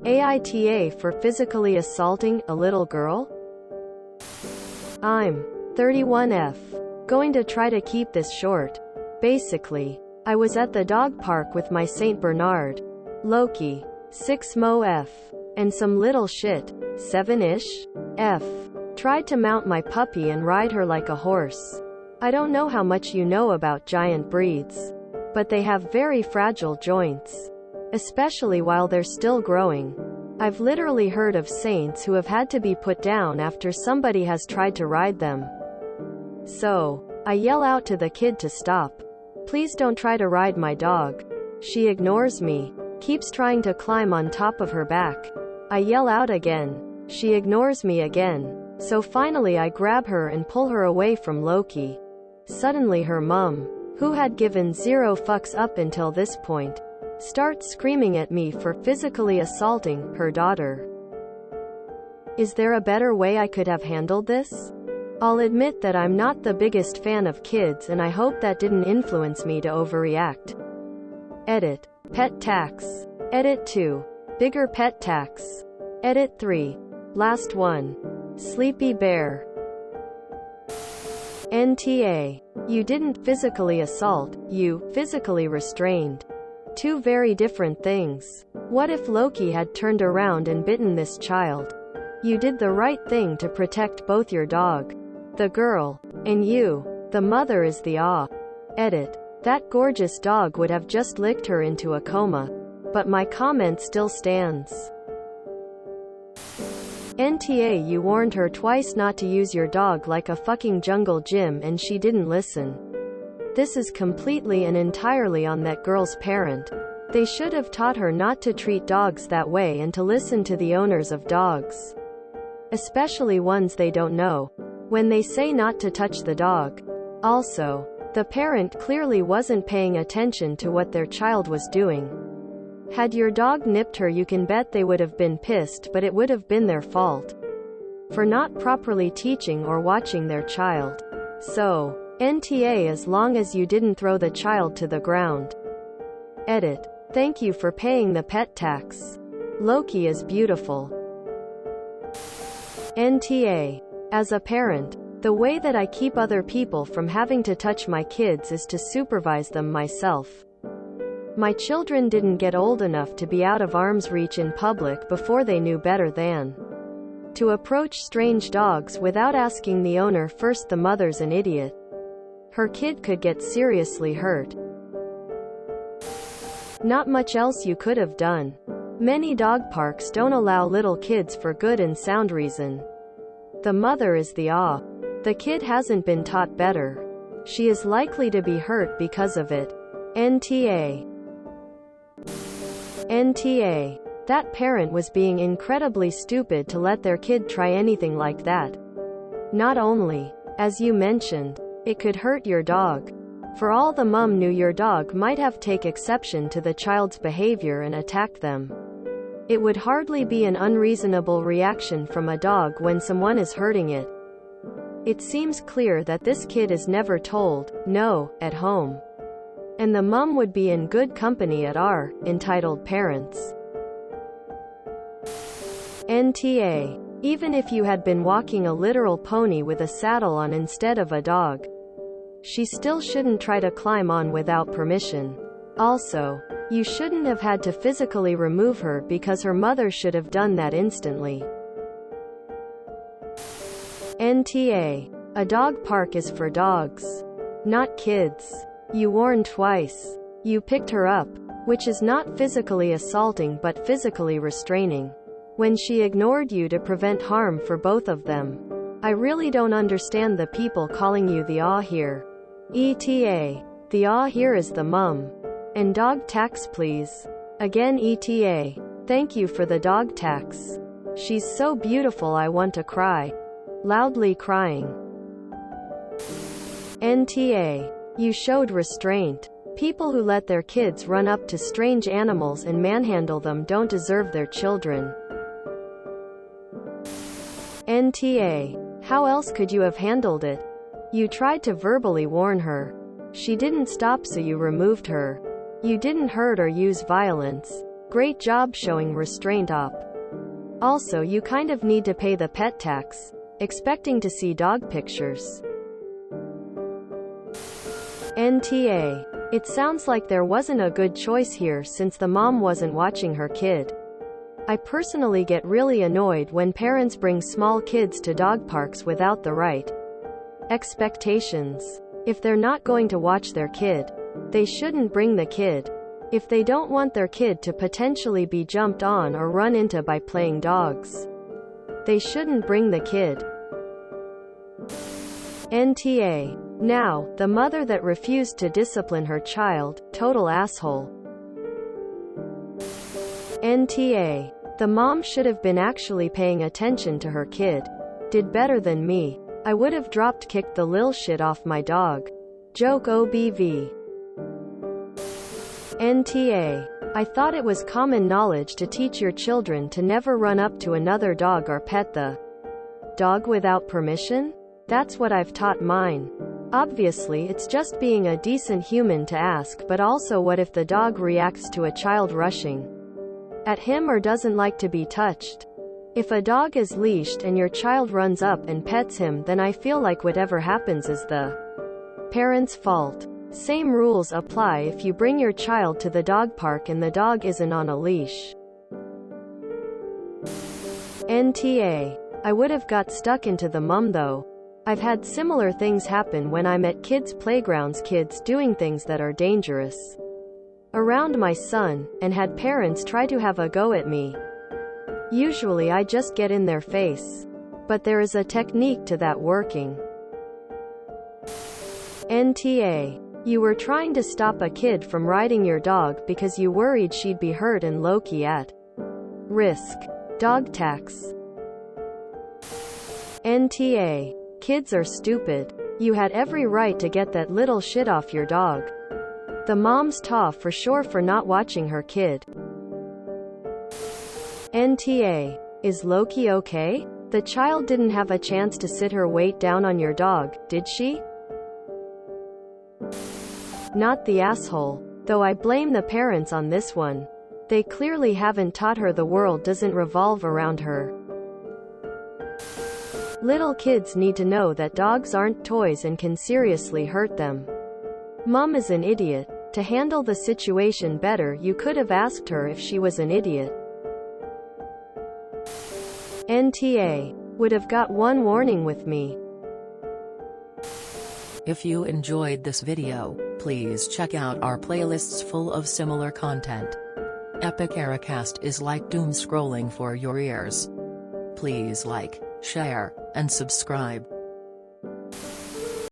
AITA for physically assaulting a little girl? I'm 31F. Going to try to keep this short. Basically, I was at the dog park with my St. Bernard, Loki, 6mo F, and some little shit, 7-ish, F. Tried to mount my puppy and ride her like a horse. I don't know how much you know about giant breeds, but they have very fragile joints, especially while they're still growing. I've literally heard of saints who have had to be put down after somebody has tried to ride them. So, I yell out to the kid to stop. Please don't try to ride my dog. She ignores me, keeps trying to climb on top of her back. I yell out again. She ignores me again. So finally I grab her and pull her away from Loki. Suddenly her mum, who had given zero fucks up until this point, starts screaming at me for physically assaulting her daughter. Is there a better way I could have handled this? I'll admit that I'm not the biggest fan of kids and I hope that didn't influence me to overreact. Edit. Pet tax. Edit 2. Bigger pet tax. Edit 3. Last one. Sleepy bear. NTA. You didn't physically assault, you physically restrained. Two very different things. What if Loki had turned around and bitten this child? You did the right thing to protect both your dog, the girl, and you. The mother is the awe. Edit. That gorgeous dog would have just licked her into a coma. But my comment still stands. NTA, you warned her twice not to use your dog like a fucking jungle gym and she didn't listen. This is completely and entirely on that girl's parent. They should have taught her not to treat dogs that way and to listen to the owners of dogs, especially ones they don't know, when they say not to touch the dog. Also, the parent clearly wasn't paying attention to what their child was doing. Had your dog nipped her, you can bet they would have been pissed, but it would have been their fault for not properly teaching or watching their child. So, NTA, as long as you didn't throw the child to the ground. Edit. Thank you for paying the pet tax. Loki is beautiful. NTA. As a parent, the way that I keep other people from having to touch my kids is to supervise them myself. My children didn't get old enough to be out of arm's reach in public before they knew better than to approach strange dogs without asking the owner first. The mother's an idiot. Her kid could get seriously hurt. Not much else you could have done. Many dog parks don't allow little kids for good and sound reason. The mother is the awe. The kid hasn't been taught better. She is likely to be hurt because of it. NTA. NTA. That parent was being incredibly stupid to let their kid try anything like that. Not only, as you mentioned, it could hurt your dog. For all the mum knew, your dog might have take exception to the child's behavior and attack them. It would hardly be an unreasonable reaction from a dog when someone is hurting it. It seems clear that this kid is never told no at home. And the mum would be in good company at our entitled parents. NTA. Even if you had been walking a literal pony with a saddle on instead of a dog, she still shouldn't try to climb on without permission. Also, you shouldn't have had to physically remove her because her mother should have done that instantly. NTA. A dog park is for dogs, not kids. You warned twice. You picked her up, which is not physically assaulting but physically restraining, when she ignored you to prevent harm for both of them. I really don't understand the people calling you the awe here. ETA. The awe here is the mum. And dog tax, please. Again, ETA. Thank you for the dog tax. She's so beautiful I want to cry. Loudly crying. NTA. You showed restraint. People who let their kids run up to strange animals and manhandle them don't deserve their children. NTA. How else could you have handled it? You tried to verbally warn her. She didn't stop, so you removed her. You didn't hurt or use violence. Great job showing restraint op. Also, you kind of need to pay the pet tax, expecting to see dog pictures. NTA. It sounds like there wasn't a good choice here since the mom wasn't watching her kid. I personally get really annoyed when parents bring small kids to dog parks without the right expectations. If they're not going to watch their kid, they shouldn't bring the kid. If they don't want their kid to potentially be jumped on or run into by playing dogs, they shouldn't bring the kid. NTA. Now, the mother that refused to discipline her child, total asshole. NTA. The mom should have been actually paying attention to her kid. Did better than me. I would have kicked the lil shit off my dog. Joke OBV. NTA. I thought it was common knowledge to teach your children to never run up to another dog or pet the dog without permission? That's what I've taught mine. Obviously, it's just being a decent human to ask, but also what if the dog reacts to a child rushing at him or doesn't like to be touched? If a dog is leashed and your child runs up and pets him, then I feel like whatever happens is the parent's fault. Same rules apply if you bring your child to the dog park and the dog isn't on a leash. NTA. I would have got stuck into the mum though. I've had similar things happen when I'm at kids' playgrounds, kids doing things that are dangerous around my son, and had parents try to have a go at me. Usually I just get in their face. But there is a technique to that working. NTA. You were trying to stop a kid from riding your dog because you worried she'd be hurt and low-key at risk. Dog tax. NTA. Kids are stupid. You had every right to get that little shit off your dog. The mom's tough for sure for not watching her kid. NTA. Is Loki okay? The child didn't have a chance to sit her weight down on your dog, did she? Not the asshole. Though I blame the parents on this one. They clearly haven't taught her the world doesn't revolve around her. Little kids need to know that dogs aren't toys and can seriously hurt them. Mom is an idiot. To handle the situation better, you could have asked her if she was an idiot. NTA. Would have got one warning with me. If you enjoyed this video, please check out our playlists full of similar content. Epic Ericast is like doom scrolling for your ears. Please like, share, and subscribe.